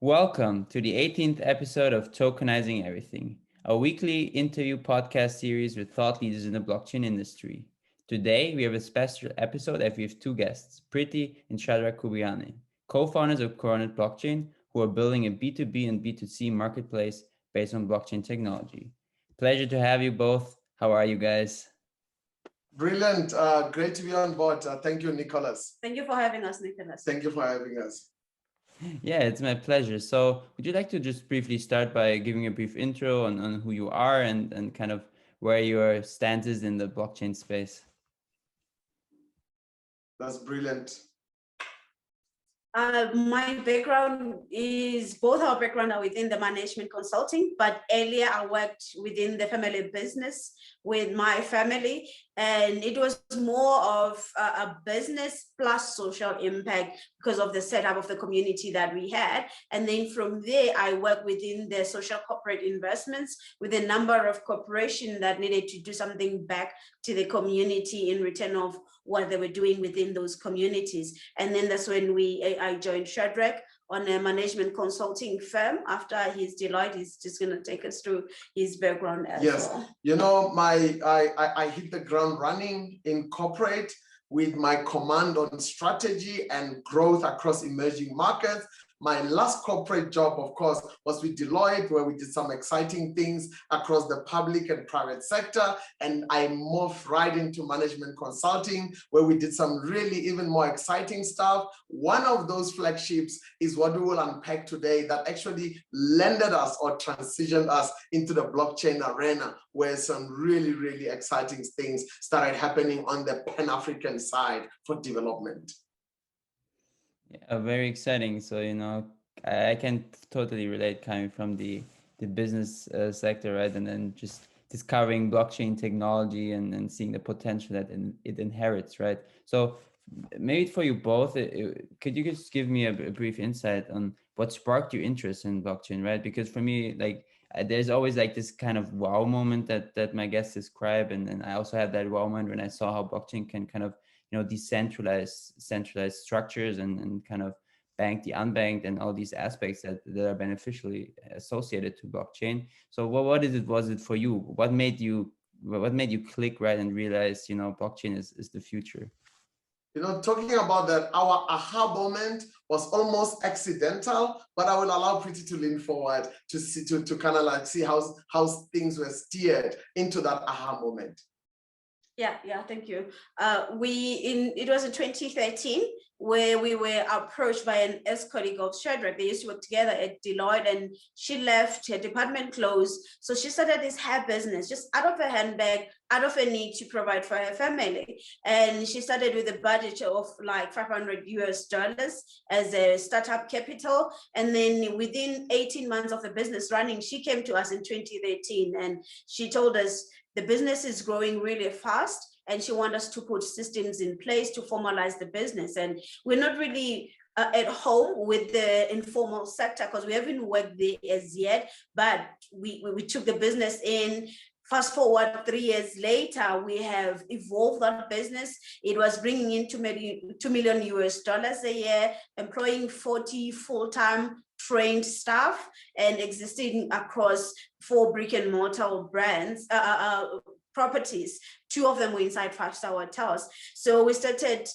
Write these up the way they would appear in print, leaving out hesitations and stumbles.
Welcome to the 18th episode of Tokenizing Everything, a weekly interview podcast series with thought leaders in the blockchain industry. Today, we have a special episode as we have two guests, Priti and Shadrack Kubyane, co-founders of Coronet Blockchain, who are building a B2B and B2C marketplace based on blockchain technology. Pleasure to have you both. How are you guys? Brilliant. Great to be on board. Thank you, Nicolas. Thank you for having us, Nicolas. Thank you for having us. Yeah, it's my pleasure. So would you like to just briefly start by giving a brief intro on who you are and kind of where your stance is in the blockchain space? That's brilliant. My background is, both our background are within the management consulting, but earlier I worked within the family business with my family, and it was more of a business plus social impact because of the setup of the community that we had. And then from there, I worked within the social corporate investments with a number of corporations that needed to do something back to the community in return of what they were doing within those communities. And then that's when I joined Shadrack on a management consulting firm. After his Deloitte, he's just going to take us through his background as well. You know, I hit the ground running in corporate with my command on strategy and growth across emerging markets. My last corporate job, of course, was with Deloitte, where we did some exciting things across the public and private sector. And I moved right into management consulting, where we did some really even more exciting stuff. One of those flagships is what we will unpack today that actually landed us or transitioned us into the blockchain arena, where some really, really exciting things started happening on the Pan-African side for development. Yeah, very exciting. So, I can totally relate coming from the business sector, right? And then just discovering blockchain technology and seeing the potential that it inherits, right? So maybe for you both, could you just give me a brief insight on what sparked your interest in blockchain, right? Because for me, there's always this kind of wow moment that my guests describe. And I also had that wow moment when I saw how blockchain can kind of decentralized centralized structures and kind of bank the unbanked and all these aspects that are beneficially associated to blockchain. So was it for you? What made you click, right, and realize blockchain is the future? Talking about that, our aha moment was almost accidental, but I will allow Priti to lean forward to see to kind of see how things were steered into that aha moment. Yeah, thank you. It was in 2013 where we were approached by an ex-colleague of Shadrack. They used to work together at Deloitte, and she left, her department closed. So she started this hair business just out of her handbag, out of a need to provide for her family. And she started with a budget of like $500 as a startup capital. And then within 18 months of the business running, she came to us in 2013 and she told us, the business is growing really fast and she wants us to put systems in place to formalize the business. And we're not really at home with the informal sector because we haven't worked there as yet, but we took the business in. Fast forward 3 years later, we have evolved that business. It was bringing in $2 million a year, employing 40 full-time trained staff and existing across 4 brick and mortar brands, properties. 2 of them were inside 5-star hotels. So we started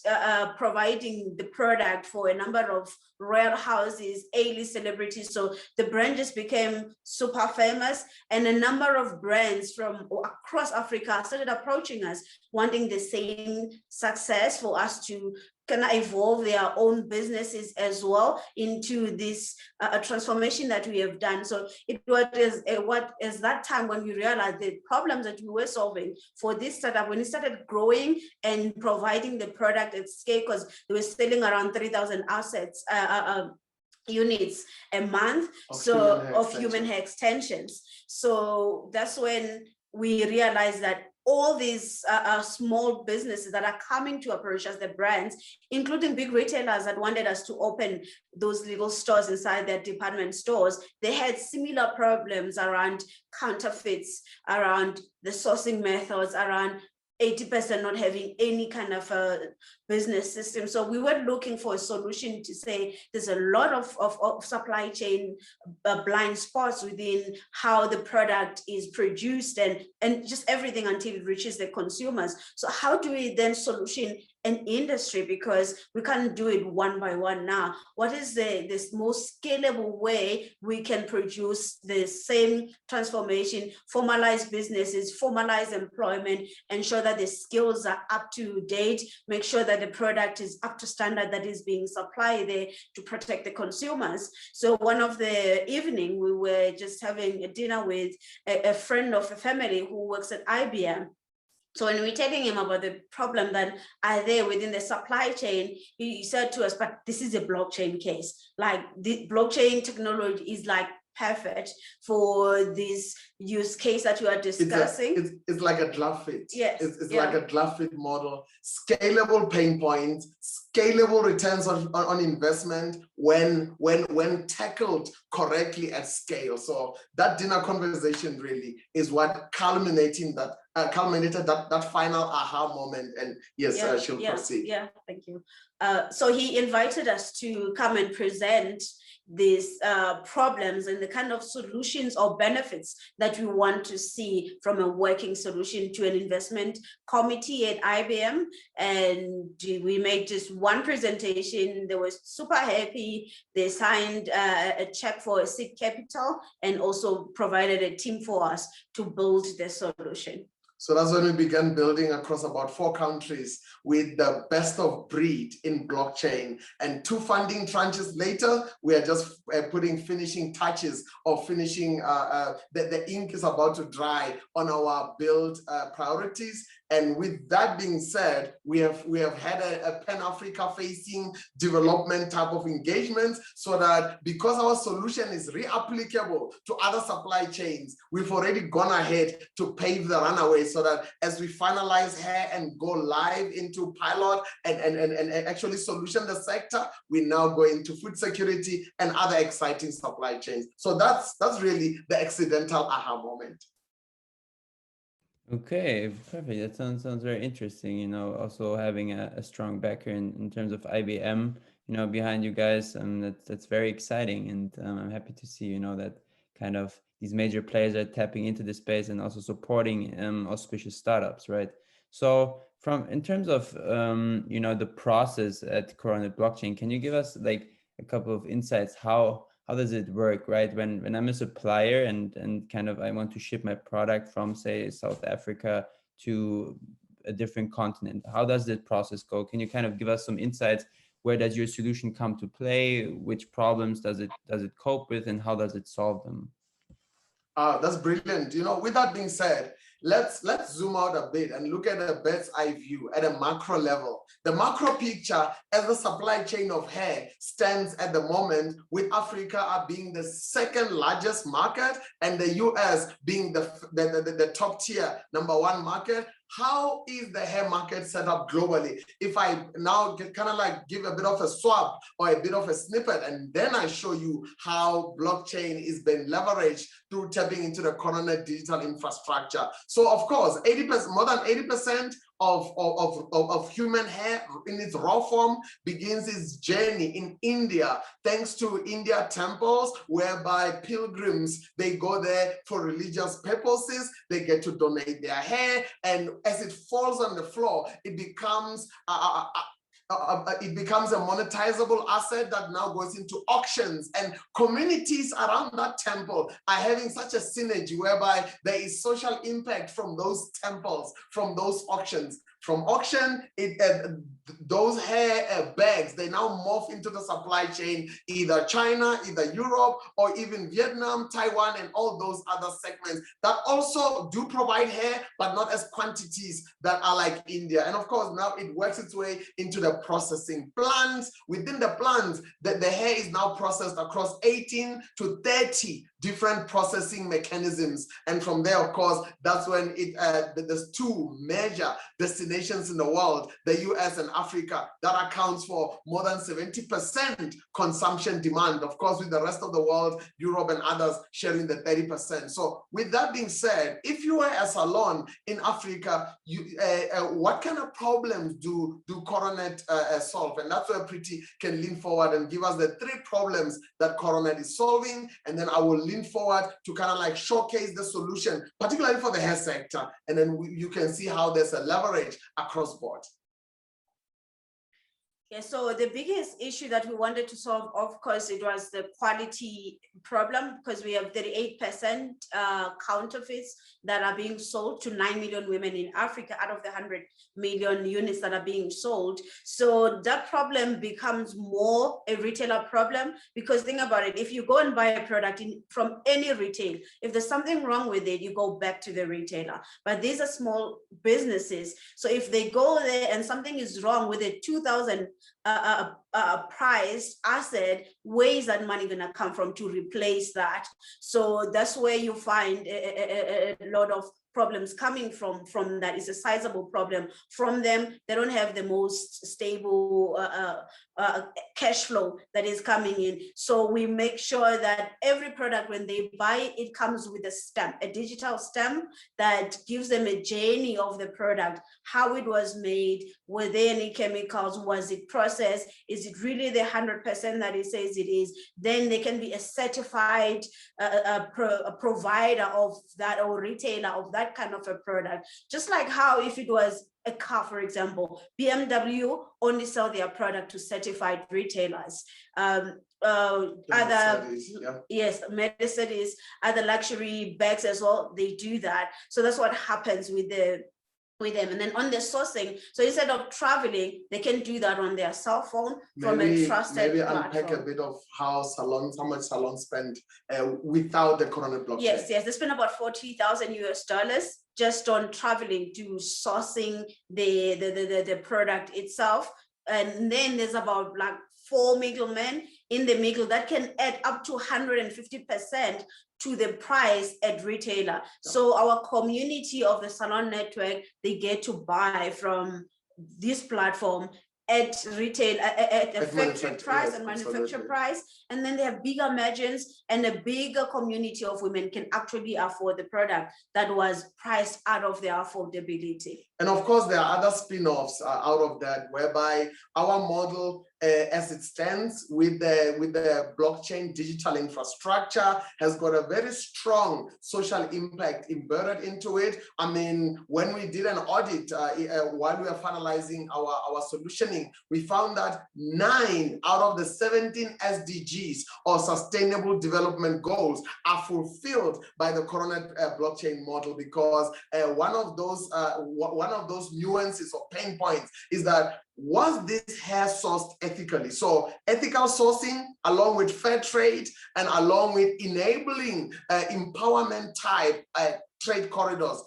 providing the product for a number of royal houses, A-list celebrities. So the brand just became super famous, and a number of brands from across Africa started approaching us, wanting the same success for us to kind of evolve their own businesses as well into this transformation that we have done. So it was that time when we realized the problems that we were solving for this startup, when it started growing and providing the product at scale, because they were selling around 3,000 assets, units a month of human hair extensions. So that's when we realized that all these small businesses that are coming to approach us, the brands, including big retailers that wanted us to open those little stores inside their department stores, they had similar problems around counterfeits, around the sourcing methods, around 80% not having any kind of a business system. So we were looking for a solution to say there's a lot of supply chain blind spots within how the product is produced and just everything until it reaches the consumers. So how do we then solution an industry, because we can't do it one by one now? What is this most scalable way we can produce the same transformation, formalize businesses, formalize employment, ensure that the skills are up to date, make sure that the product is up to standard that is being supplied there to protect the consumers? So one of the evening, we were just having a dinner with a friend of a family who works at IBM. So when we're telling him about the problem that are there within the supply chain, he said to us, but this is a blockchain case. Like the blockchain technology is like perfect for this use case that you are discussing. It's like a glove fit. Yes. It's like a glove fit model, scalable pain points, scalable returns on investment when tackled correctly at scale. So that dinner conversation really is what culminated that final aha moment. And yes, she'll proceed. Yeah, thank you. So he invited us to come and present these problems and the kind of solutions or benefits that we want to see from a working solution to an investment committee at IBM. And we made just one presentation. They were super happy. They signed a check for a seed capital and also provided a team for us to build the solution. So that's when we began building across about 4 countries with the best of breed in blockchain. And 2 funding tranches later, we are just putting finishing touches or finishing, the ink is about to dry on our build priorities. And with that being said, we have had a Pan-Africa facing development type of engagement, so that because our solution is reapplicable to other supply chains, we've already gone ahead to pave the runaway, so that as we finalize here and go live into pilot and actually solution the sector, we now go into food security and other exciting supply chains. So that's really the accidental aha moment. Okay, perfect. That sounds very interesting. You know, also having a strong backer in terms of IBM, you know, behind you guys, and that's very exciting. And I'm happy to see, you know, that kind of these major players are tapping into this space and also supporting auspicious startups, right? So in terms of you know, the process at Coronet Blockchain, can you give us like a couple of insights? How does it work, right? When I'm a supplier and kind of I want to ship my product from, say, South Africa to a different continent, how does that process go? Can you kind of give us some insights? Where does your solution come to play? Which problems does it cope with, and how does it solve them? That's brilliant. You know, with that being said, let's zoom out a bit and look at a bird's eye view at a macro level. The macro picture as the supply chain of hair stands at the moment, with Africa being the 2nd largest market and the US being the top tier #1 market. How is the hair market set up globally? If I now kind of like give a bit of a swap or a bit of a snippet, and then I show you how blockchain is being leveraged through tapping into the Coronet digital infrastructure. So of course, 80%, more than 80% of human hair in its raw form begins its journey in India, thanks to India temples, whereby pilgrims, they go there for religious purposes, they get to donate their hair, and as it falls on the floor, it becomes a monetizable asset that now goes into auctions, and communities around that temple are having such a synergy whereby there is social impact from those temples, from those auctions. From auction, those hair bags, they now morph into the supply chain, either China, either Europe, or even Vietnam, Taiwan, and all those other segments that also do provide hair, but not as quantities that are like India. And of course, now it works its way into the processing plants. Within the plants, the hair is now processed across 18 to 30 different processing mechanisms. And from there, of course, that's when there's 2 major destinations nations in the world, the US and Africa, that accounts for more than 70% consumption demand. Of course, with the rest of the world, Europe and others sharing the 30%. So with that being said, if you were a salon in Africa, what kind of problems do Coronet solve? And that's where Pretty can lean forward and give us the 3 problems that Coronet is solving. And then I will lean forward to kind of like showcase the solution, particularly for the hair sector. And then you can see how there's a leverage across board. Yeah, so the biggest issue that we wanted to solve, of course, it was the quality problem, because we have 38% counterfeits that are being sold to 9 million women in Africa out of the 100 million units that are being sold. So that problem becomes more a retailer problem, because think about it, if you go and buy a product from any retail, if there's something wrong with it, you go back to the retailer. But these are small businesses. So if they go there and something is wrong with a 2,000 priced asset, where is that money going to come from to replace that? So that's where you find a lot of problems coming from that. Is a sizable problem from them. They don't have the most stable cash flow that is coming in. So we make sure that every product, when they buy it, comes with a stamp, a digital stamp that gives them a journey of the product, how it was made, were there any chemicals, was it processed, is it really the 100% that it says it is? Then they can be a certified provider of that, or retailer of that kind of a product. Just like how if it was a car, for example, BMW only sell their product to certified retailers. Yes, Mercedes, other luxury bags as well, they do that. So that's what happens with them. And then on the sourcing, so instead of traveling, they can do that on their cell phone from a trusted platform. Unpack a bit of how much salons spend without the Coronet blockchain. Yes, they spend about $40,000 US just on traveling to sourcing the product itself. And then there's about like 4 middlemen in the middle that can add up to 150% to the price at retailer. So our community of the salon network, they get to buy from this platform at retail, at a factory price and manufacturer price, and then they have bigger margins, and a bigger community of women can actually afford the product that was priced out of their affordability. And of course, there are other spin-offs out of that, whereby our model, as it stands with the blockchain digital infrastructure, has got a very strong social impact embedded into it. I mean, when we did an audit while we were finalizing our solutioning, we found that 9 out of the 17 SDGs, or Sustainable Development Goals, are fulfilled by the Coronet blockchain model, because one of those nuances or pain points is that, was this hair sourced ethically? So ethical sourcing, along with fair trade, and along with enabling empowerment type trade corridors,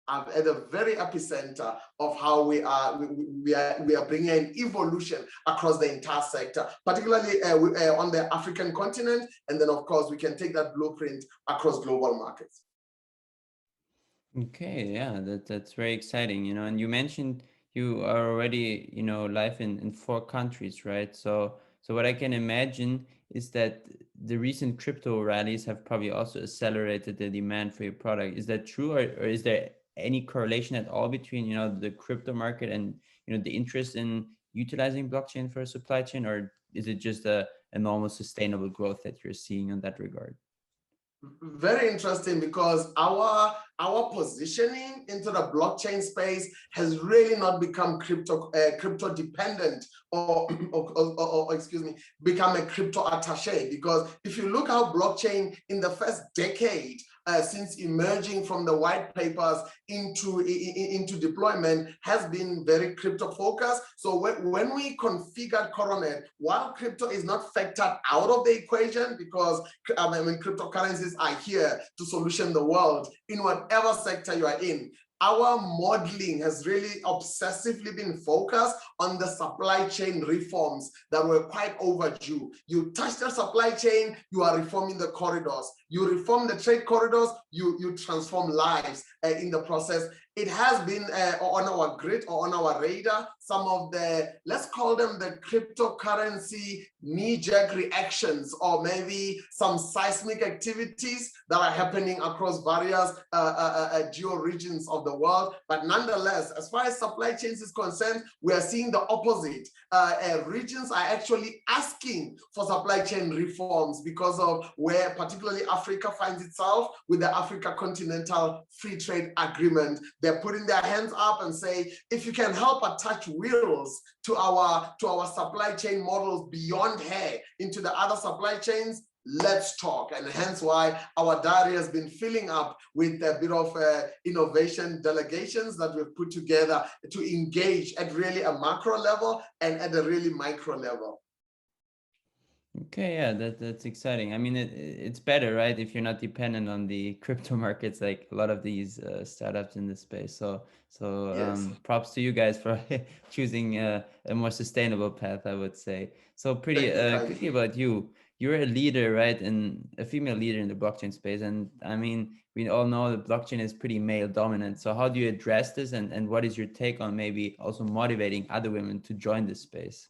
are at the very epicenter of how we are bringing an evolution across the entire sector, particularly on the African continent. And then, of course, we can take that blueprint across global markets. Okay, yeah, that's very exciting, and you mentioned you are already, live in 4 countries, right? So what I can imagine is that the recent crypto rallies have probably also accelerated the demand for your product. Is that true, or is there any correlation at all between, the crypto market and, the interest in utilizing blockchain for a supply chain, or is it just a normal sustainable growth that you're seeing in that regard? Very interesting, because our positioning into the blockchain space has really not become crypto dependent, or excuse me, become a crypto attaché. Because if you look how blockchain in the first decade since emerging from the white papers into deployment has been very crypto focused. So when we configured Coronet, while crypto is not factored out of the equation, because cryptocurrencies are here to solution the world in whatever sector you are in, our modeling has really obsessively been focused on the supply chain reforms that were quite overdue. You touch the supply chain, you are reforming the corridors. You reform the trade corridors, you transform lives in the process. it has been on our grid or on our radar, some of the, let's call them the cryptocurrency knee-jerk reactions, or maybe some seismic activities that are happening across various geo-regions of the world. But nonetheless, as far as supply chains is concerned, we are seeing the opposite. Regions are actually asking for supply chain reforms because of where particularly Africa finds itself with the Africa Continental Free Trade Agreement. They're putting their hands up and say, if you can help attach wheels to our supply chain models beyond hair into the other supply chains, let's talk. And hence why our diary has been filling up with a bit of innovation delegations that we've put together to engage at really a macro level and at a really micro level. Okay, yeah, that's exciting. I mean, it's better, right, if you're not dependent on the crypto markets like a lot of these startups in this space. So Yes. props to you guys for choosing a more sustainable path, I would say. So pretty quickly about you. You're a leader, right, and a female leader in the blockchain space. And I mean, we all know that blockchain is pretty male dominant. So how do you address this, and what is your take on maybe also motivating other women to join this space?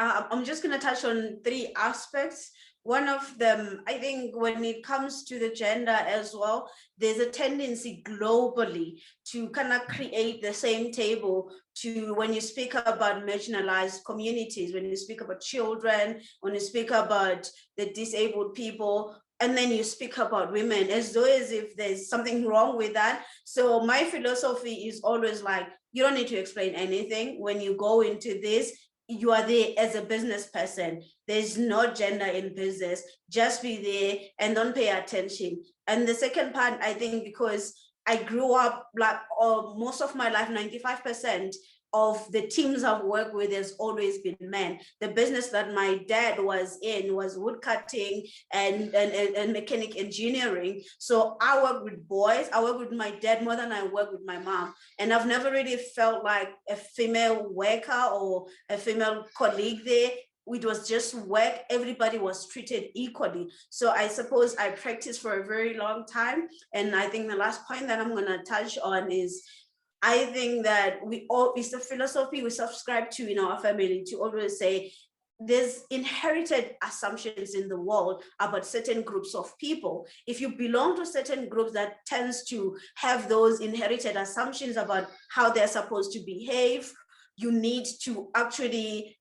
I'm just going to touch on 3 aspects. One of them, I think when it comes to the gender as well, there's a tendency globally to kind of create the same table to when you speak about marginalized communities, when you speak about children, when you speak about the disabled people, and then you speak about women as though as if there's something wrong with that. So my philosophy is always like, you don't need to explain anything when you go into this. You are there as a business person. There's no gender in business. Just be there and don't pay attention. And the second part, I think, because I grew up like most of my life, 95% of the teams I've worked with has always been men. The business that my dad was in was wood cutting and mechanic engineering. So I work with boys. I work with my dad more than I work with my mom. And I've never really felt like a female worker or a female colleague there. It was just work. Everybody was treated equally. So I suppose I practiced for a very long time. And I think the last point that I'm going to touch on is I think that it's the philosophy we subscribe to in our family to always say there's inherited assumptions in the world about certain groups of people. If you belong to certain groups that tends to have those inherited assumptions about how they're supposed to behave, you need to actually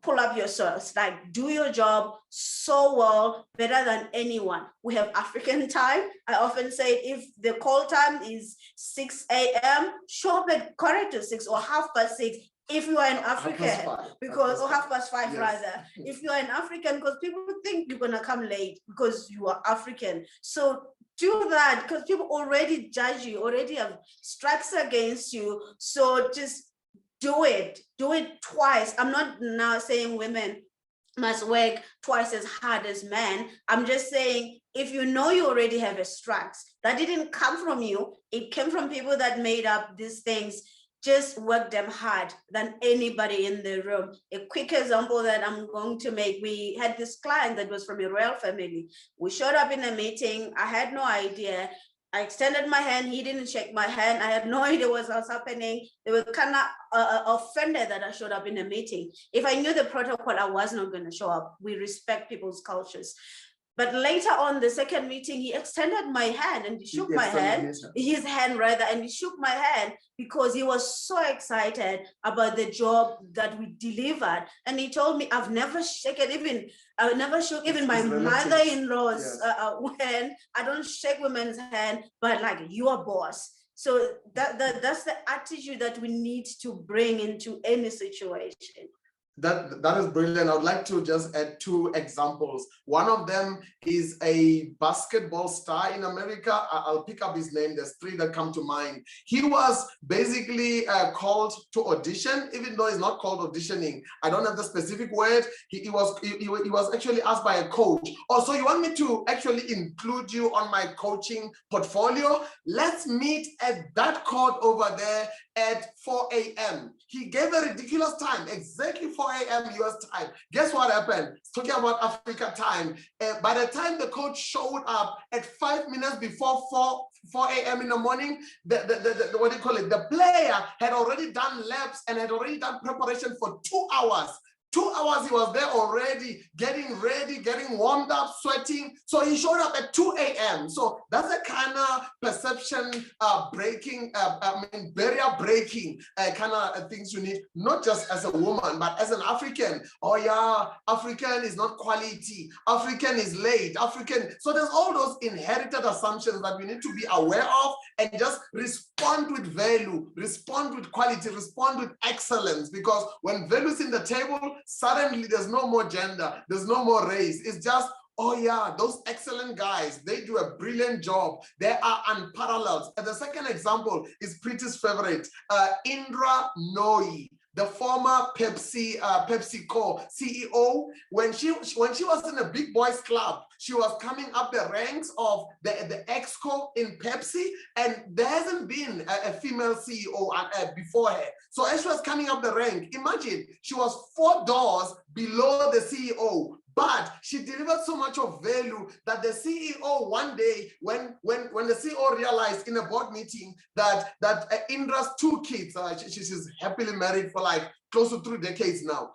pull up your socks, like do your job so well, better than anyone. We have African time. I often say if the call time is 6 a.m., show up at 6:15 or 6:30 if you are an African, because or 5:30 yes. Rather, if you are an African, because people think you're gonna come late because you are African. So do that, because people already judge you, already have strikes against you. So just do it twice. I'm not now saying women must work twice as hard as men. I'm just saying, if you know you already have a strikes, that didn't come from you, it came from people that made up these things, just work them hard than anybody in the room. A quick example that I'm going to make, we had this client that was from a royal family. We showed up in a meeting, I had no idea. I extended my hand, he didn't shake my hand. I had no idea what was happening. They were kind of offended that I showed up in a meeting. If I knew the protocol, I was not going to show up. We respect people's cultures. But later on the second meeting, he extended my hand and he shook my hand, his hand rather, and he shook my hand because he was so excited about the job that we delivered. And he told me, I've never shaken even my mother-in-law's hand. I don't shake women's hand, but like your boss. So that's the attitude that we need to bring into any situation. That is brilliant. I would like to just add 2 examples. One of them is a basketball star in America. I'll pick up his name. There's 3 that come to mind. He was basically called to audition, even though it's not called auditioning. I don't have the specific word. He was actually asked by a coach. Oh, so you want me to actually include you on my coaching portfolio? Let's meet at that court over there at 4 a.m. He gave a ridiculous time, exactly 4 4 a.m. US time. Guess what happened? Talking about Africa time. By the time the coach showed up at 5 minutes before 4 a.m. in the morning, what do you call it? The player had already done laps and had already done preparation for 2 hours. 2 hours he was there already, getting ready, getting warmed up, sweating. So he showed up at 2 a.m. So that's the kind of perception breaking, barrier breaking kind of things you need, not just as a woman, but as an African. Oh yeah, African is not quality. African is late. African. So there's all those inherited assumptions that we need to be aware of and just respond with value, respond with quality, respond with excellence. Because when value is in the table, suddenly there's no more gender, there's no more race. It's just, oh yeah, those excellent guys, they do a brilliant job. They are unparalleled. And the second example is Pretty's favorite, Indra Nooyi, the former PepsiCo CEO. When she was in a big boys club, she was coming up the ranks of the Exco in Pepsi, and there hasn't been a female CEO before her. So as she was coming up the rank, imagine she was 4 doors below the CEO. But she delivered so much of value that the CEO one day, when the CEO realized in a board meeting that Indra's 2 kids, she's happily married for like close to 3 decades now.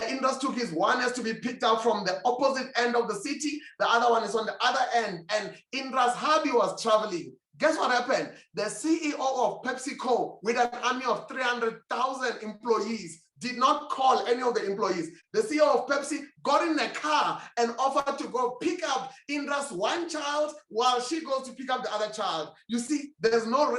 Indra's 2 kids, one has to be picked up from the opposite end of the city, the other one is on the other end, and Indra's hubby was traveling. Guess what happened? The CEO of PepsiCo, with an army of 300,000 employees, did not call any of the employees. The CEO of Pepsi got in a car and offered to go pick up Indra's 1 child while she goes to pick up the other child. You see, there's no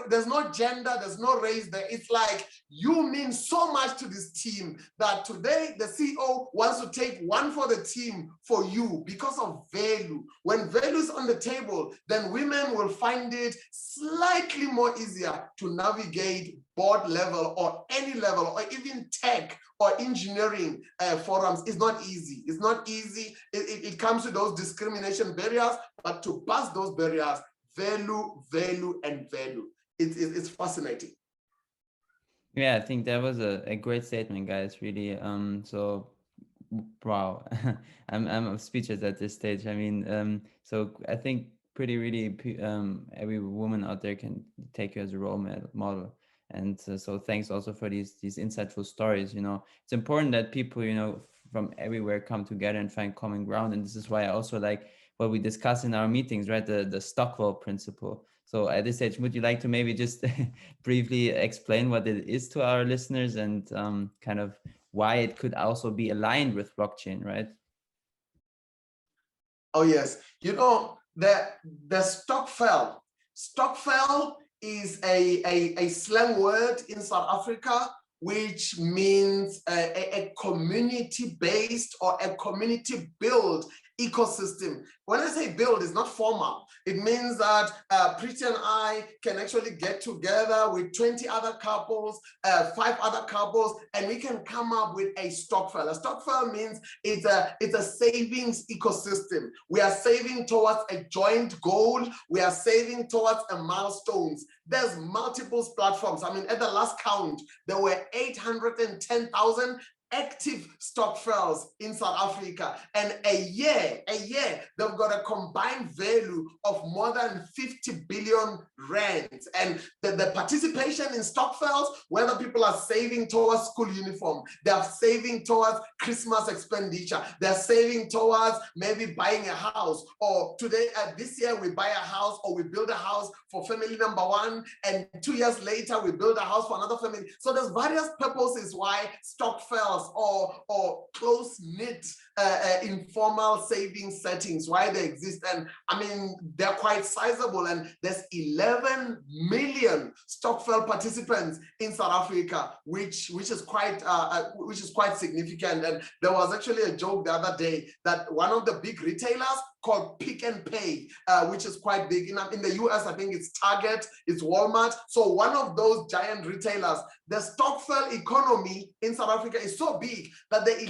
gender, there's no race there. It's like, you mean so much to this team that today the CEO wants to take one for the team for you because of value. When value is on the table, then women will find it slightly more easier to navigate board level or any level or even tech or engineering forums. Is not easy. It's not easy. It comes to those discrimination barriers, but to pass those barriers, value, value, and value. It's fascinating. Yeah, I think that was a great statement, guys. Really. So wow, I'm speechless at this stage. I mean, so I think really every woman out there can take you as a role model. And so thanks also for these insightful stories. You know, it's important that people, you know, from everywhere come together and find common ground. And this is why I also like what we discuss in our meetings, right? The Stockwell principle. So at this stage, would you like to maybe just briefly explain what it is to our listeners and kind of why it could also be aligned with blockchain, right? Oh yes, you know, the Stockwell is a slang word in South Africa, which means a community-based or a community-built ecosystem. When I say build, it's not formal. It means that Pretty and I can actually get together with 20 other couples, 5 other couples, and we can come up with a Stockwell. A Stockwell means it's a savings ecosystem. We are saving towards a joint goal. We are saving towards a milestones. There's multiple platforms. I mean, at the last count, there were 810,000 active Stockwells in South Africa, and a year they've got a combined value of more than 50 billion rands. And the participation in Stockwells, whether people are saving towards school uniform, they're saving towards Christmas expenditure, they're saving towards maybe buying a house, or today this year we buy a house or we build a house for family number 1, and 2 years later we build a house for another family. So there's various purposes why Stockwells or close-knit informal savings settings, why they exist. And I mean, they're quite sizable, and there's 11 million Stockwell participants in South Africa, which is quite significant. And there was actually a joke the other day that one of the big retailers called Pick and Pay, which is quite big. In the US, I think it's Target, it's Walmart. So one of those giant retailers, the Stockwell economy in South Africa is so big that the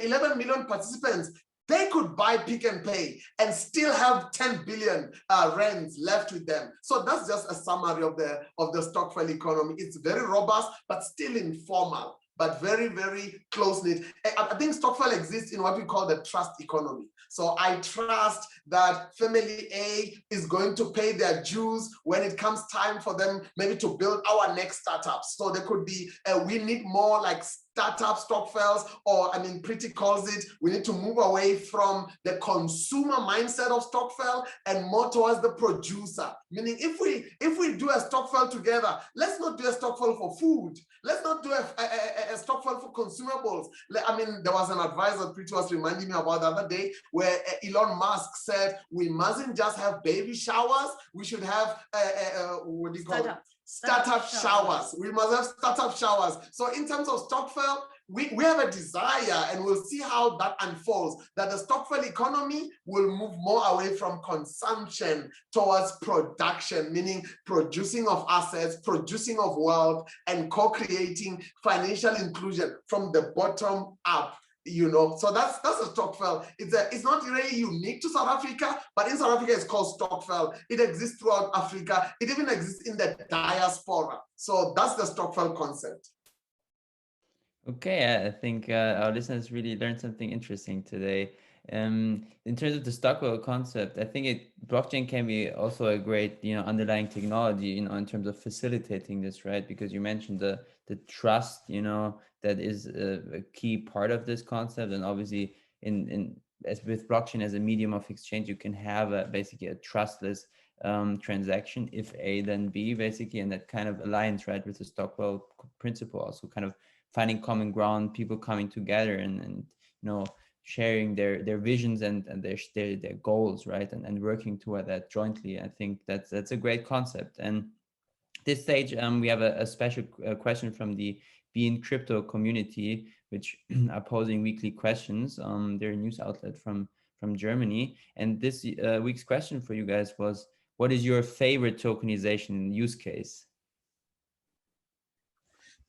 11 million participants, they could buy Pick and Pay and still have 10 billion rands left with them. So that's just a summary of the Stockwell economy. It's very robust, but still informal. but very, very close-knit. I think stokvel exists in what we call the trust economy. So I trust that family A is going to pay their dues when it comes time for them maybe to build our next startup. So there could be, we need more like startup stokvels, or I mean, Pretty calls it, we need to move away from the consumer mindset of stokvel and more towards the producer. Meaning if we do a stokvel together, let's not do a stokvel for food. Let's not do a stokvel for consumables. I mean, there was an advisor Pretty was reminding me about the other day where Elon Musk said, we mustn't just have baby showers, we should have, what do you call it? Startup showers. We must have startup showers. So in terms of stokvel, we have a desire, and we'll see how that unfolds, that the stokvel economy will move more away from consumption towards production, meaning producing of assets, producing of wealth, and co-creating financial inclusion from the bottom up. You know, so that's a stokvel. It's not really unique to South Africa, but in South Africa it's called stokvel. It exists throughout Africa. It even exists in the diaspora. So that's the stokvel concept. Okay, I think our listeners really learned something interesting today. In terms of the stockwell concept, I think blockchain can be also a great, underlying technology, in terms of facilitating this, right? Because you mentioned the trust, that is a key part of this concept, and obviously as with blockchain as a medium of exchange, you can have basically a trustless transaction if A then B, basically, and that kind of aligns, right, with the stockwell principle, also kind of finding common ground, people coming together and sharing their visions and their goals, right, and working toward that jointly. I think that's a great concept. And this stage, we have a special question from the Be in Crypto community, which are posing weekly questions. They're a news outlet from Germany, and this week's question for you guys was, what is your favorite tokenization use case?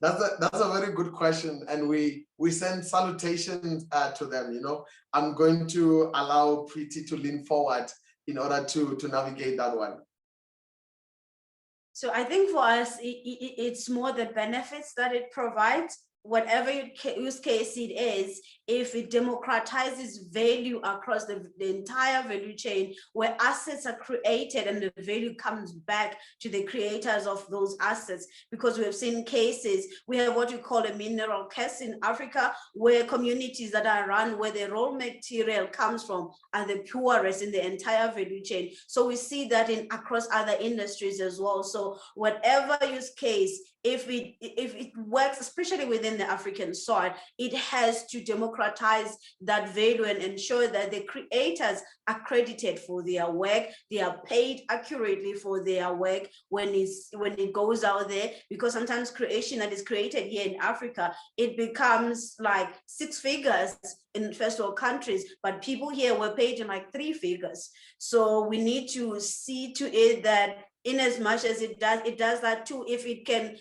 That's a very good question, and we send salutations to them. I'm going to allow Pretty to lean forward in order to navigate that one. So I think for us, it's more the benefits that it provides. Whatever use case it is, if it democratizes value across the entire value chain, where assets are created and the value comes back to the creators of those assets. Because we have seen cases, we have what we call a mineral curse in Africa, where communities that are run where the raw material comes from are the poorest in the entire value chain. So we see that across other industries as well. So whatever use case, if it works, especially within the African soil, it has to democratize that value and ensure that the creators are credited for their work, they are paid accurately for their work when it goes out there. Because sometimes creation that is created here in Africa, it becomes like 6 figures in first world countries, but people here were paid in like 3 figures. So we need to see to it that in as much as it does that too, if it can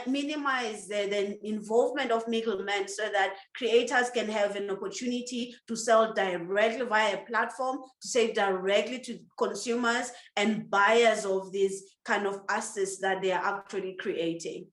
minimize the involvement of middlemen, so that creators can have an opportunity to sell directly via a platform, to sell directly to consumers and buyers of these kind of assets that they are actually creating.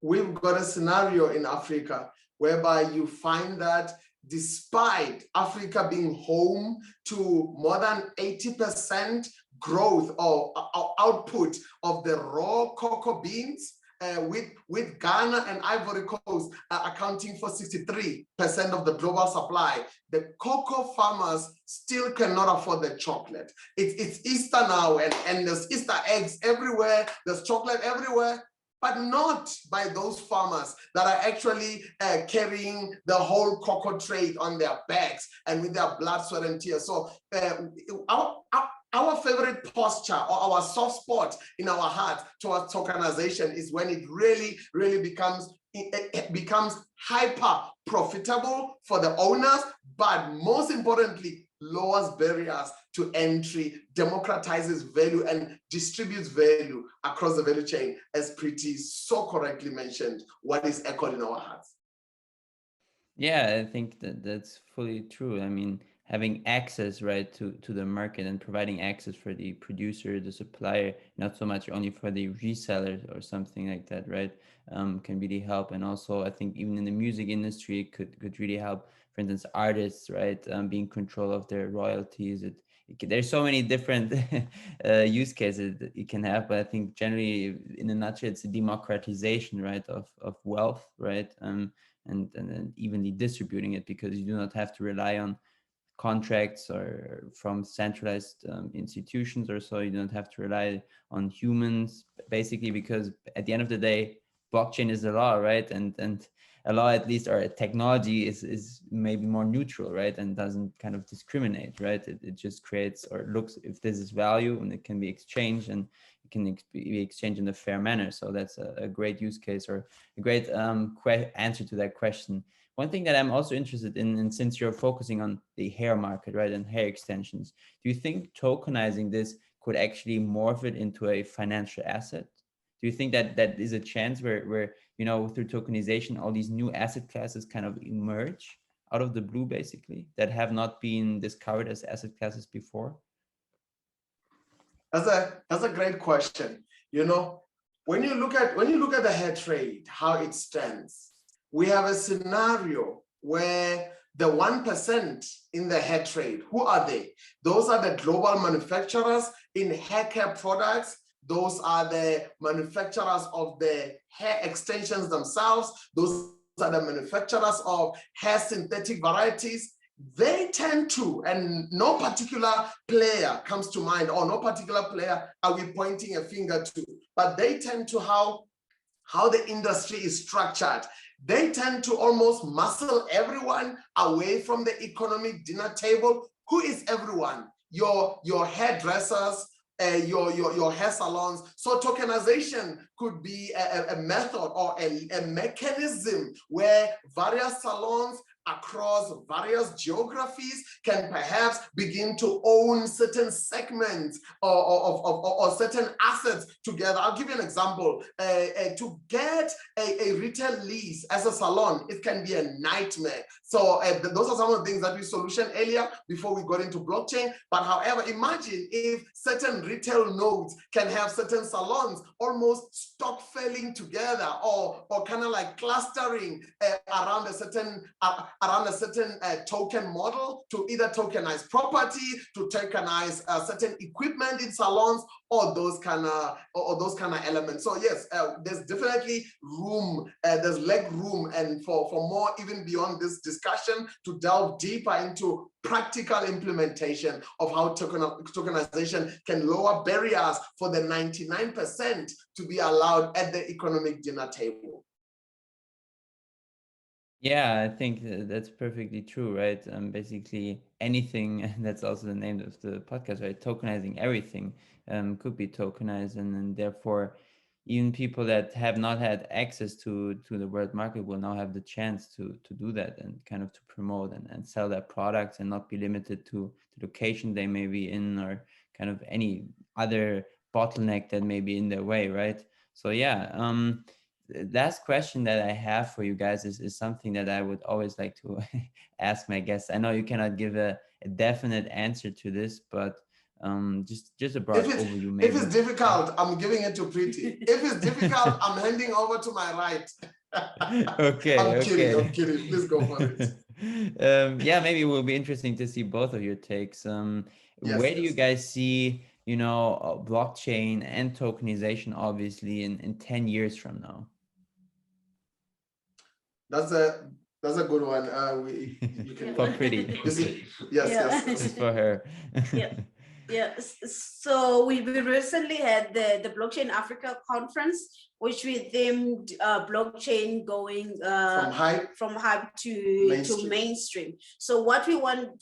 We've got a scenario in Africa whereby you find that despite Africa being home to more than 80% growth or output of the raw cocoa beans, with Ghana and Ivory Coast accounting for 63% of the global supply, the cocoa farmers still cannot afford the chocolate. It's Easter now, and there's Easter eggs everywhere, there's chocolate everywhere, but not by those farmers that are actually carrying the whole cocoa trade on their backs and with their blood, sweat, and tears. So our favorite posture or our soft spot in our heart towards tokenization is when it really, really becomes hyper profitable for the owners, but most importantly, lowers barriers to entry, democratizes value, and distributes value across the value chain, as Pretty so correctly mentioned, what is echoed in our hearts. Yeah, I think that's fully true. I mean, having access, right, to the market and providing access for the producer, the supplier, not so much only for the reseller or something like that, right, can really help. And also I think even in the music industry, it could really help, for instance, artists, right, being control of their royalties. There's so many different use cases that you can have, but I think generally, in a nutshell, it's a democratization, right, of wealth, right, and then evenly distributing it, because you do not have to rely on contracts or from centralized institutions or so. You don't have to rely on humans, basically, because at the end of the day, blockchain is the law, right? And a law, at least, or a technology is maybe more neutral, right? And doesn't kind of discriminate, right? It just creates or looks if this is value and it can be exchanged, and it can be exchanged in a fair manner. So that's a great use case, or a great answer to that question. One thing that I'm also interested in, and since you're focusing on the hair market, right, and hair extensions, do you think tokenizing this could actually morph it into a financial asset? Do you think that that is a chance where through tokenization, all these new asset classes kind of emerge out of the blue, basically, that have not been discovered as asset classes before? That's a great question. When you look at the hair trade, how it stands, we have a scenario where the 1% in the hair trade, who are they? Those are the global manufacturers in hair care products. Those are the manufacturers of the hair extensions themselves. Those are the manufacturers of hair synthetic varieties. They tend to, and no particular player comes to mind, or no particular player are we pointing a finger to, but they tend to how the industry is structured. They tend to almost muscle everyone away from the economic dinner table. Who is everyone? Your hairdressers, your hair salons. So tokenization could be a method or a mechanism where various salons across various geographies can perhaps begin to own certain segments or certain assets together. I'll give you an example. To get a retail lease as a salon, it can be a nightmare. So those are some of the things that we solutioned earlier before we got into blockchain. But however, imagine if certain retail nodes can have certain salons almost stock filling together, or kind of like clustering around a certain token model, to either tokenize property, to tokenize certain equipment in salons, or those kind of elements. So yes, there's definitely room, there's leg room, and for more, even beyond this discussion, to delve deeper into practical implementation of how tokenization can lower barriers for the 99% to be allowed at the economic dinner table. Yeah, I think that's perfectly true, right? Basically anything, and that's also the name of the podcast, right? Tokenizing everything could be tokenized, and therefore even people that have not had access to the world market will now have the chance to do that, and kind of to promote and sell their products, and not be limited to the location they may be in, or kind of any other bottleneck that may be in their way, right? So yeah, last question that I have for you guys is something that I would always like to ask my guests. I know you cannot give a definite answer to this, but just a broad overview. Maybe. If it's difficult, I'm giving it to Pretty. If it's difficult, I'm handing over to my right. Okay. I'm kidding. Please go for it. Yeah, maybe it will be interesting to see both of your takes. Where do you guys see, blockchain and tokenization, obviously, in 10 years from now? That's a good one. You can for Pretty. Yes. This is for her. Yeah. So we recently had the Blockchain Africa conference, which we themed blockchain going from hype to mainstream. So what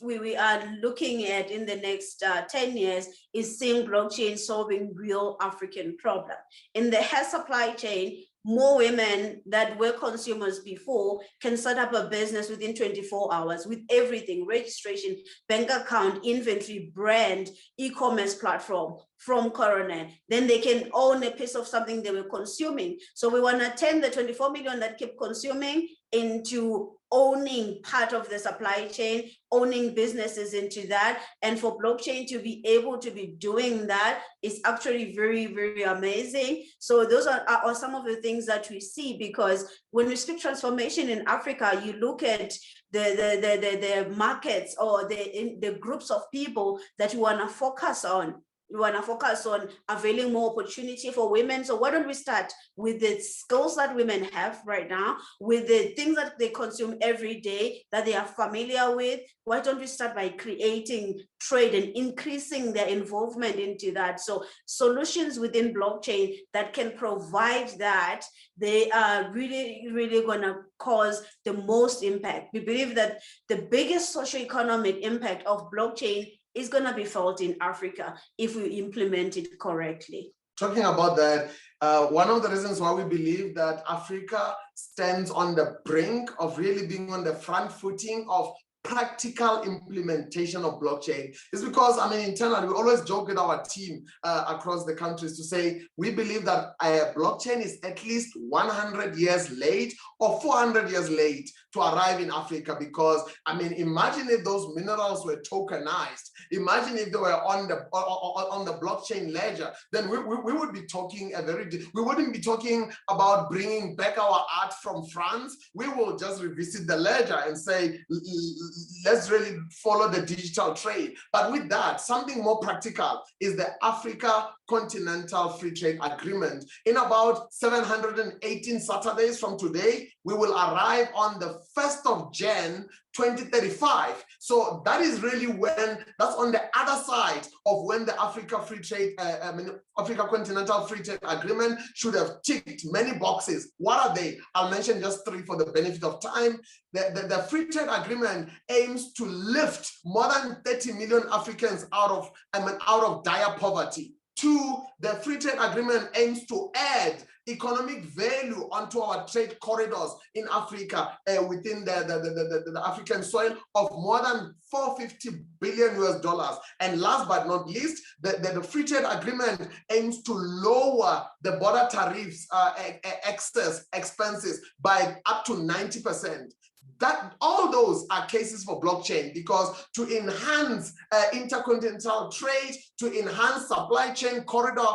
we are looking at in the next 10 years is seeing blockchain solving real African problems. In the hair supply chain, more women that were consumers before can set up a business within 24 hours with everything: registration, bank account, inventory, brand, e-commerce platform from Coronet. Then they can own a piece of something they were consuming. So we want to attend the 24 million that keep consuming into owning part of the supply chain, owning businesses into that. And for blockchain to be able to be doing that is actually very, very amazing. So those are some of the things that we see, because when we speak transformation in Africa, you look at the markets or the groups of people that you want to focus on. We want to focus on availing more opportunity for women. So why don't we start with the skills that women have right now, with the things that they consume every day that they are familiar with? Why don't we start by creating trade and increasing their involvement into that? So solutions within blockchain that can provide that, they are really, really going to cause the most impact. We believe that the biggest socioeconomic impact of blockchain is going to be felt in Africa if we implement it correctly. Talking about that, one of the reasons why we believe that Africa stands on the brink of really being on the front footing of practical implementation of blockchain is because, I mean, internally, we always joke with our team across the countries to say, we believe that blockchain is at least 100 years late or 400 years late to arrive in Africa, because, I mean, imagine if those minerals were tokenized, imagine if they were on the blockchain ledger, then we would be talking we wouldn't be talking about bringing back our art from France. We will just revisit the ledger and say, let's really follow the digital trade. But with that, something more practical is the Africa Continental Free Trade Agreement. In about 718 Saturdays from today, we will arrive on the 1st of Jan 2035. So that is really when, that's on the other side of when the Africa Continental Free Trade Agreement should have ticked many boxes. What are they? I'll mention just three for the benefit of time. The Free Trade Agreement aims to lift more than 30 million Africans out of dire poverty. Two, the Free Trade Agreement aims to add economic value onto our trade corridors in Africa within the African soil of more than $450 billion US. And last but not least, the Free Trade Agreement aims to lower the border tariffs excess expenses by up to 90%. That all those are cases for blockchain, because to enhance intercontinental trade, to enhance supply chain corridor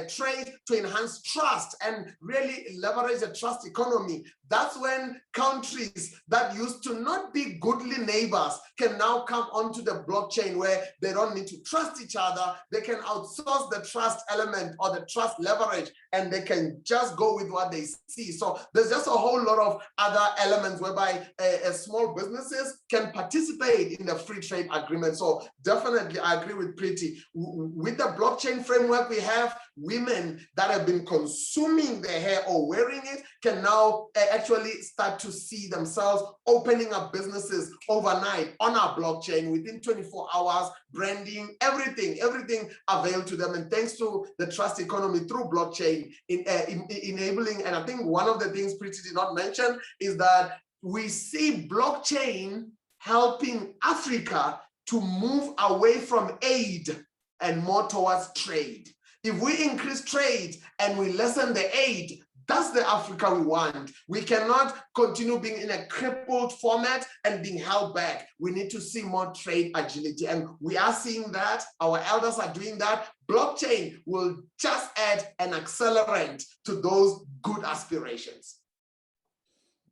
trade, to enhance trust and really leverage the trust economy, that's when countries that used to not be goodly neighbors can now come onto the blockchain, where they don't need to trust each other. They can outsource the trust element or the trust leverage, and they can just go with what they see. So there's just a whole lot of other elements whereby small businesses can participate in the free trade agreement. So definitely, I agree with Pretty. With the blockchain framework we have, women that have been consuming their hair or wearing it can now actually start to see themselves opening up businesses overnight on our blockchain within 24 hours, branding, everything available to them. And thanks to the trust economy through blockchain enabling, and I think one of the things Pretty did not mention is that we see blockchain helping Africa to move away from aid and more towards trade. If we increase trade and we lessen the aid, that's the Africa we want. We cannot continue being in a crippled format and being held back. We need to see more trade agility. And we are seeing that. Our elders are doing that. Blockchain will just add an accelerant to those good aspirations.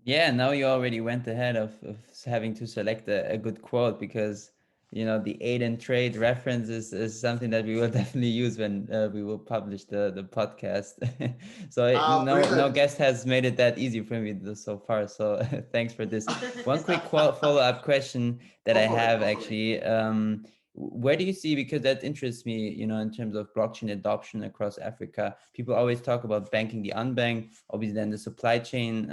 Yeah, now you already went ahead of having to select a good quote, because you know, the aid and trade reference is something that we will definitely use when we will publish the podcast. So no guest has made it that easy for me so far. So thanks for this. One quick follow-up question that I have actually. Where do you see, because that interests me, you know, in terms of blockchain adoption across Africa, people always talk about banking the unbanked. Obviously, then the supply chain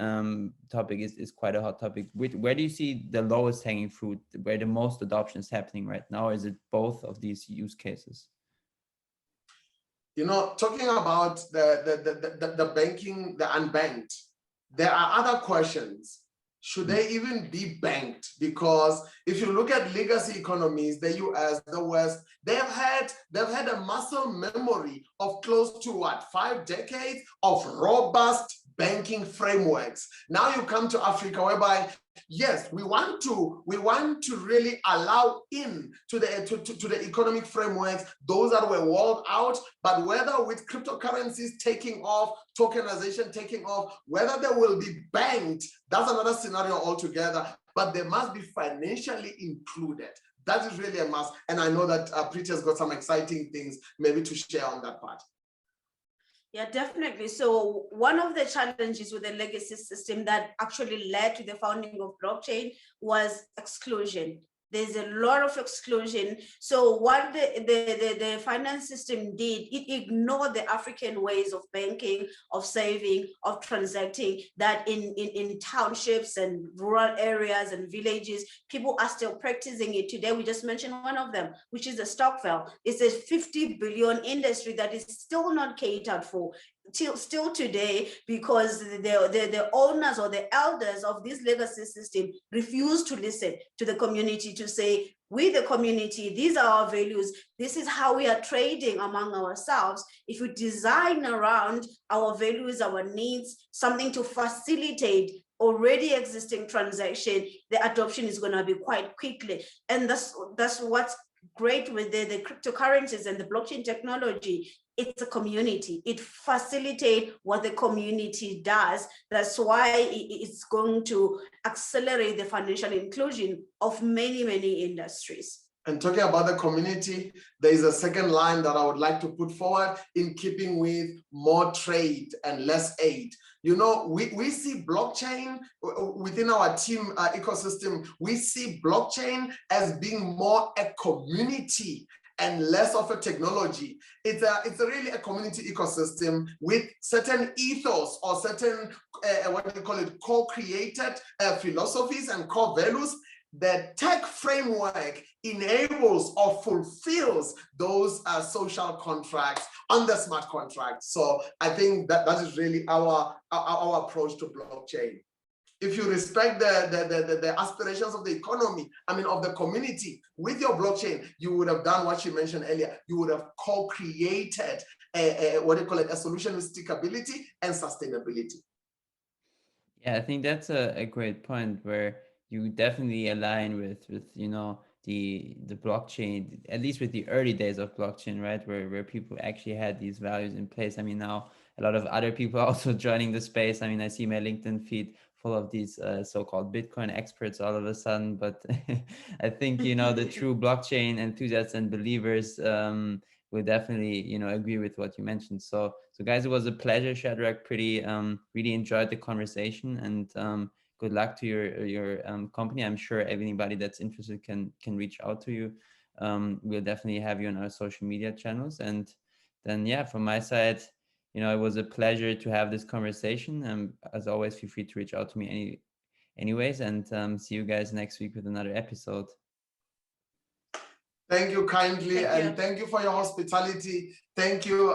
topic is quite a hot topic. Where do you see the lowest hanging fruit, where the most adoption is happening right now? Or is it both of these use cases? You know, talking about the banking, the unbanked, there are other questions. Should they even be banked? Because if you look at legacy economies, the US, the West, they've had a muscle memory of close to 5 decades of robust banking frameworks. Now you come to Africa, whereby yes, we want to really allow in to the economic frameworks, those that were walled out, but whether with cryptocurrencies taking off, tokenization taking off, whether they will be banked, that's another scenario altogether, but they must be financially included. That is really a must. And I know that Preeti has got some exciting things maybe to share on that part. Yeah, definitely. So one of the challenges with the legacy system that actually led to the founding of blockchain was exclusion. There's a lot of exclusion. So what the finance system did, it ignored the African ways of banking, of saving, of transacting, that in townships and rural areas and villages, people are still practicing it today. We just mentioned one of them, which is the Stockville. It's a 50 billion industry that is still not catered for. Still today, because the owners or the elders of this legacy system refuse to listen to the community to say, we the community, these are our values, this is how we are trading among ourselves. If we design around our values, our needs, something to facilitate already existing transaction, the adoption is going to be quite quickly. And that's what's great with the cryptocurrencies and the blockchain technology. It's a community. It facilitates what the community does. That's why it's going to accelerate the financial inclusion of many, many industries. And talking about the community, there is a second line that I would like to put forward in keeping with more trade and less aid. You know, we see blockchain within our team ecosystem. We see blockchain as being more a community and less of a technology. It's really a community ecosystem with certain ethos or certain, what do you call it, co-created philosophies and core values. The tech framework enables or fulfills those social contracts on the smart contract. So I think that is really our approach to blockchain. If you respect the aspirations of the economy, I mean, of the community with your blockchain, you would have done what you mentioned earlier. You would have co-created what do you call it, a solution with stickability and sustainability. Yeah, I think that's a great point where you definitely align with you know, the blockchain, at least with the early days of blockchain, right? Where people actually had these values in place. I mean, now a lot of other people are also joining the space. I mean, I see my LinkedIn feed full of these so-called Bitcoin experts all of a sudden, but I think, you know, the true blockchain enthusiasts and believers will definitely, you know, agree with what you mentioned. So guys, it was a pleasure, Shadrack. Really enjoyed the conversation, and good luck to your company. I'm sure anybody that's interested can reach out to you. We'll definitely have you on our social media channels. And then, yeah, from my side, you know, it was a pleasure to have this conversation. As always, feel free to reach out to me anyways, and see you guys next week with another episode. Thank you kindly, and thank you for your hospitality. Thank you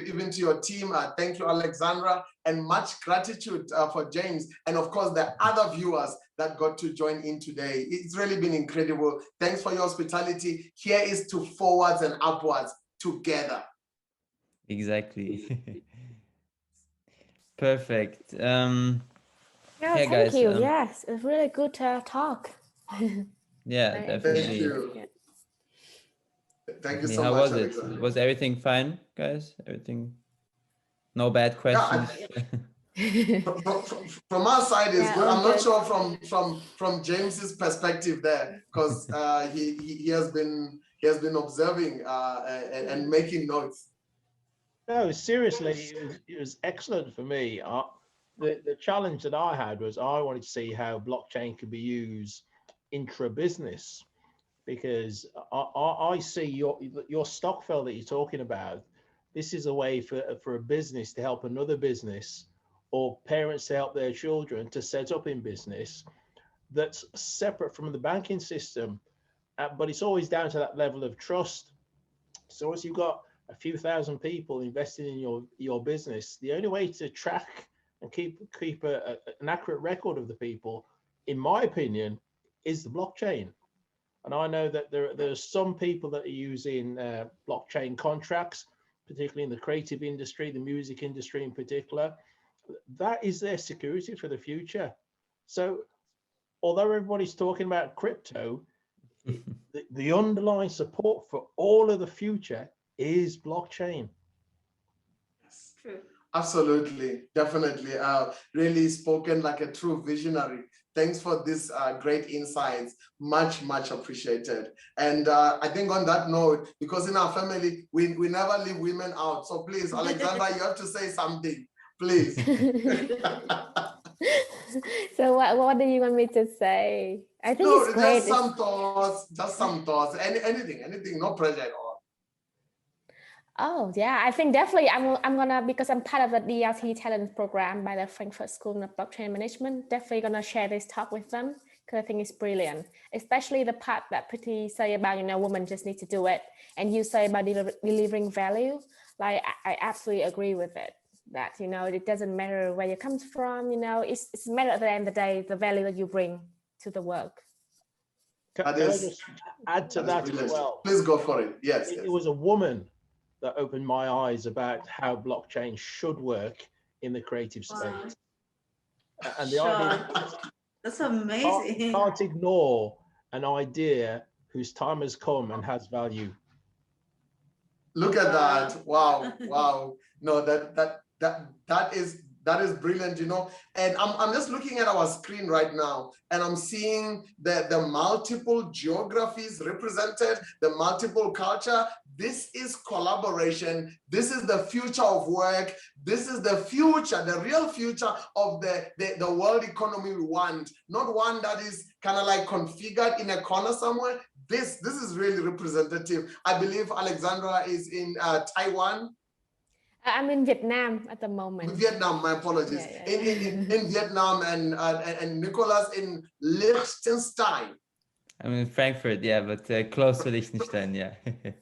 even to your team. Thank you, Alexandra, and much gratitude for James, and of course the other viewers that got to join in today. It's really been incredible. Thanks for your hospitality. Here is to forwards and upwards together. Exactly. Perfect. Yeah, thank guys, you. Yes, it was really good talk. Yeah, definitely. Thank you. Thank you so How much. was it? Alexander. Was everything fine, guys? Everything? No bad questions? Yeah, from our side is good. I'm not sure from James's perspective there, because he has been observing and making notes. No, seriously, it was excellent for me. The challenge that I had was I wanted to see how blockchain could be used intra-business, because I see your Stockville that you're talking about. This is a way for a business to help another business, or parents to help their children to set up in business that's separate from the banking system. But it's always down to that level of trust. So as you've got a few thousand people invested in your business, the only way to track and keep an accurate record of the people, in my opinion, is the blockchain. And I know that there's some people that are using blockchain contracts, particularly in the creative industry, the music industry in particular. that is their security for the future. So although everybody's talking about crypto, the underlying support for all of the future is blockchain. True. Absolutely, definitely. Really spoken like a true visionary. Thanks for this great insights. Much, much appreciated. And I think on that note, because in our family, we never leave women out. So please, Alexandra, you have to say something, please. So what do you want me to say? I think No, it's great. just some thoughts, anything, no pressure at all. Oh yeah, I think definitely I'm gonna, because I'm part of the DLT talent program by the Frankfurt School of Blockchain Management, definitely gonna share this talk with them because I think it's brilliant, especially the part that Pretty say about, you know, women just need to do it, and you say about delivering value. Like I absolutely agree with it. That, you know, it doesn't matter where you come from, you know, it's a matter at the end of the day, the value that you bring to the work. Can I just add to that as well? Please go for it. Yes. It was a woman that opened my eyes about how blockchain should work in the creative space. Wow. And the idea, that's amazing. Can't ignore an idea whose time has come and has value. Look at that. Wow. Wow. No, that is brilliant, you know. And I'm just looking at our screen right now, and I'm seeing the multiple geographies represented, the multiple culture. This is collaboration. This is the future of work. This is the future, the real future of the world economy we want, not one that is kind of like configured in a corner somewhere. This is really representative. I believe Alexandra is in Taiwan. I'm in Vietnam at the moment. Vietnam, my apologies. Yeah. In Vietnam, and Nicolas in Liechtenstein. I'm in Frankfurt, yeah, but close to Liechtenstein, yeah.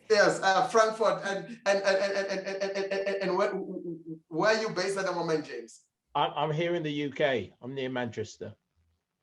Yes, Frankfurt, and where are you based at the moment, James? I'm here in the UK. I'm near Manchester.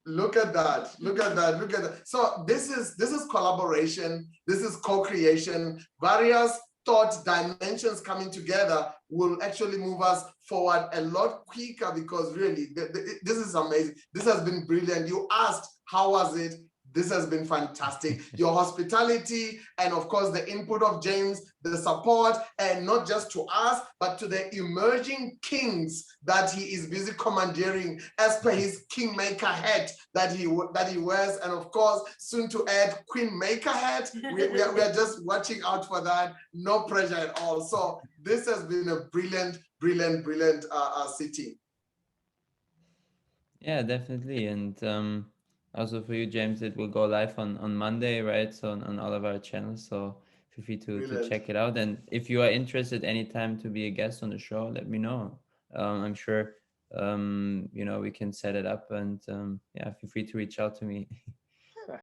Look at that! Look at that! Look at that! So this is collaboration. This is co-creation. Various thought dimensions coming together will actually move us forward a lot quicker, because really this is amazing. This has been brilliant. You asked, how was it? This has been fantastic. Your hospitality, and of course the input of James, the support, and not just to us, but to the emerging kings that he is busy commandeering as per his kingmaker hat that he wears, and of course soon to add queen maker hat. We are just watching out for that. No pressure at all. So this has been a brilliant city. Yeah, definitely. And also for you, James, it will go live on Monday, right? So on all of our channels. So feel free to check it out. And if you are interested anytime to be a guest on the show, let me know. I'm sure, you know, we can set it up, and yeah, feel free to reach out to me.